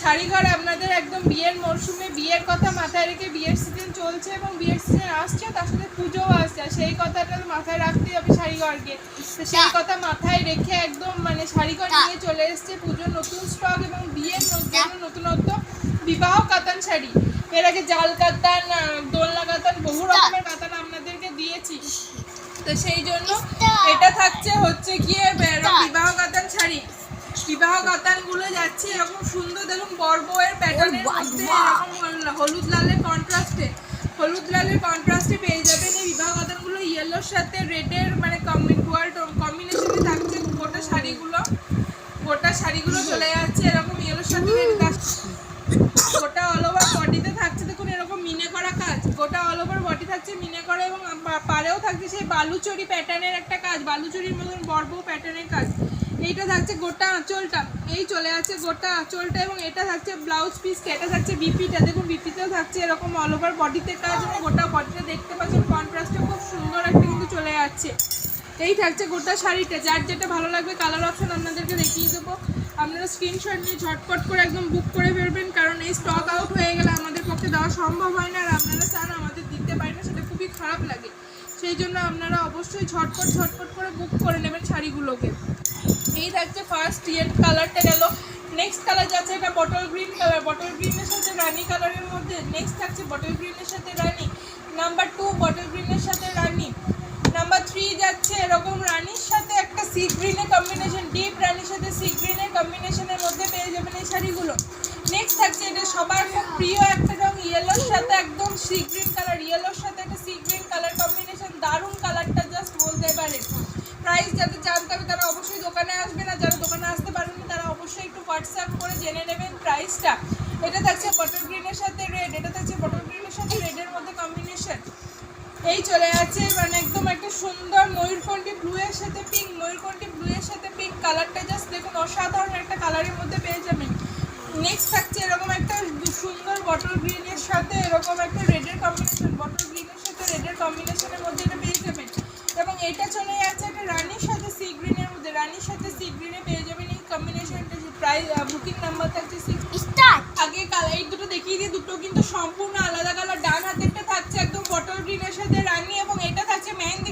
শাড়ি ঘর আপনাদের একদম বিয়ের মরশুমে বিয়ের কথা মাথায় রেখে, বিয়ের সিজন চলছে এবং বিয়ের সিজন আসছে, তার সাথে পুজোও আসছে, সেই কথাটা মাথায় রাখতেই হবে শাড়ি ঘরকে। তো সেই কথা মাথায় রেখে একদম মানে শাড়ি ঘর নিয়ে চলে এসছে পুজোর নতুন স্টক এবং বিয়ের নতুনত্ব বিবাহ কাতান শাড়ি। এর আগে জাল কাতান, দোলনা কাতান, বহু রকমের কাতান আপনাদেরকে দিয়েছি। তো সেই জন্য এটা থাকছে হচ্ছে গিয়ে বিবাহ কাতান শাড়ি। বিবাহ কাতানগুলো যাচ্ছে এরকম সুন্দর, দেখুন বড়বউয়ের প্যাটার্নের মধ্যে এরকম হলুদ লালের কন্ট্রাস্টে পেয়ে যাবেন এই বিবাহ কাতানগুলো। ইয়েলোর সাথে রেডের মানে কম্বিনেশনে থাকছে গোটা শাড়িগুলো চলে যাচ্ছে এরকম ইয়েলোর সাথে রেড। গোটা অল ওভার বডিতে থাকছে দেখুন এরকম মিনে করা কাজ, গোটা অল ওভার বডি থাকছে মিনে করা এবং পাড়েও থাকছে সেই বালুচরি প্যাটার্নের একটা কাজ, বালুচরির মতন বড়বউ প্যাটার্নের কাজ। এইটা থাকছে গোটা আঁচলটা, এই চলে আছে গোটা আঁচলটা এবং এটা থাকছে ব্লাউজ পিসটা, এটা থাকছে বিপিটা। দেখুন বিপিতেও থাকছে এরকম অল ওভার বডিতে কাজ এবং গোটা বডিটা দেখতে পাচ্ছেন কন্ট্রাস্টে খুব সুন্দর একটা কিন্তু চলে যাচ্ছে। এই থাকছে গোটা শাড়িটা। যার যেটা ভালো লাগবে কালার অপশন আপনাদেরকে দেখিয়ে দেবো, আপনারা স্ক্রিনশট নিয়ে ঝটপট করে একদম বুক করে ফেলবেন, কারণ এই স্টক আউট হয়ে গেলে আমাদের পক্ষে দেওয়া সম্ভব হয় না, আর আপনারা চান আমাদের দিতে পারি না, সেটা খুবই খারাপ লাগে। সেই জন্য আপনারা অবশ্যই ঝটপট করে বুক করে নেবেন শাড়িগুলোকে। এই থাকছে ফার্স্ট ইয়ের কালারটা গেল। নেক্সট কালার যাচ্ছে এটা বটল গ্রিন কালার, বটল গ্রিনের সাথে রানি কালারের মধ্যে। নেক্সট থাকছে বটল গ্রিনের সাথে রানি, নাম্বার 2 বটল গ্রিনের সাথে রানি, নাম্বার 3 যাচ্ছে এরকম রানির সাথে একটা সি গ্রিনের কম্বিনেশন, ডিপ রানির সাথে সি গ্রিনের কম্বিনেশনের মধ্যে পেয়ে যাবেন এই শাড়িগুলো। নেক্সট থাকছে এটা সবার খুব প্রিয় একটা রঙ, ইয়েলোর সাথে একদম সি গ্রিন কালার, ইয়েলোর সাথে একটা সি গ্রিন কালার কম্বিনেশন, দারুণ কালারটা জাস্ট বলতে পারে। প্রাইস যাদের জানতে হবে তারা অবশ্যই দোকানে আসবেন, আর যারা দোকানে আসতে পারবেন না তারা অবশ্যই একটু হোয়াটসঅ্যাপ করে জেনে নেবেন প্রাইসটা। এটা থাকছে বটল গ্রিনের সাথে রেড, এটা থাকছে বটল গ্রিনের সাথে রেডের মধ্যে কম্বিনেশন। এই চলে আছে মানে একদম একটা সুন্দর ময়ূরকণ্ঠী ব্লু এর সাথে পিঙ্ক, ময়ূরকণ্ঠী ব্লু এর সাথে পিঙ্ক কালারটা জাস্ট দেখুন অসাধারণ একটা কালারের মধ্যে পেয়ে যাবেন। নেক্সট থাকছে এরকম একটা সুন্দর বটল গ্রিনের সাথে এরকম একটা রেডের কম্বিনেশন, বটল গ্রিনের সাথে রেডের কম্বিনেশনের মধ্যে এটা পেয়ে যাবেন। এবং এটা চলে যাচ্ছে একটা রানির সাথে সি গ্রিনের মধ্যে, রানির সাথে সি গ্রিনে পেয়ে যাবেন এই কম্বিনেশনটা। প্রাইস বুকিং নাম্বার থাকছে আগে কালার এই দুটো দেখিয়ে দিই, দুটো কিন্তু সম্পূর্ণ আলাদা কালার। ডান হাতেরটা থাকছে একদম বটল গ্রিনের সাথে রানি এবং এটা থাকছে মেহেন্দি